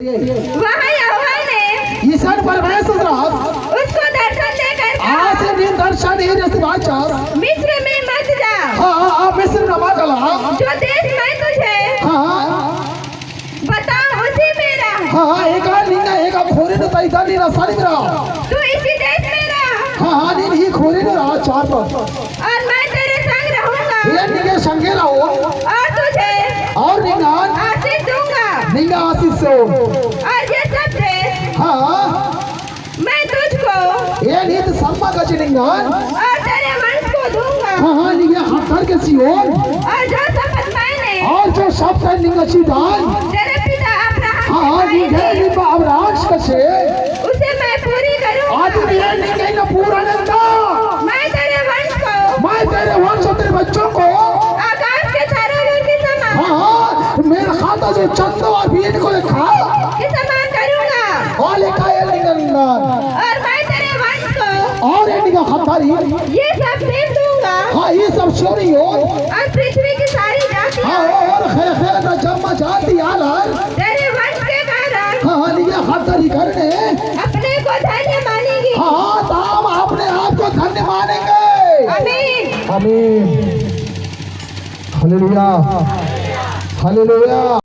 वहाँ यहोवा ने ईशान परमेश्वर उसको दर्शन देकर आज नी दर्शन ही रसवाचा मिस्र में मत जा, हाँ मिस्र नमाकला जो देश मैं तुझे हाँ बताऊं उसी में रह। हाँ एका निंगा एका खोरे न तैदा नी रसानी रहा तू इसी देश में रह हाँ नी ही खोरे न रहा चार पर और मैं तेरे संग रहूंगा ये निंगे संगे रहो और तुझे और निंगा आशीष दूंगा निंगा आशीष से और ये सब देश हाँ मैं तुझको ये नीत सम्मा का चिनिंगा और तेरे वंश को दूंगा हाँ निंगे हाथर के सियोन और जो शपथ मैंने और जो सब का निंगा चिदान तेरे पिता अब्राहम हाँ से निंगे खाई थी, निंगा अवरांश का से उसे मैं पूरी आज करूंगा। ये निंगे न पूरा नंदा मैं तेरे वंश को मैं तेरे वंश और तेरे बच्चों को आकाश के तारों के समान हाँ मेरा खाता जो चंदो और भीड़ को लिखा के समान करूंगा और लिखा है निंगा और मैं तेरे वंश को और ये निंगा खतारी ये सब देश दूंगा हाँ ये सब चोरी हो और पृथ्वी की सारी हाँ जातियां और खे न जम्मा जाती आलर तेरे वंश के कारण हाँ निंगा खतारी करने अपने को धन्य मानेगी। हाँ ताम अपने आप को धन्य मानेंगे। आमीन। आमीन। Hallelujah hallelujah.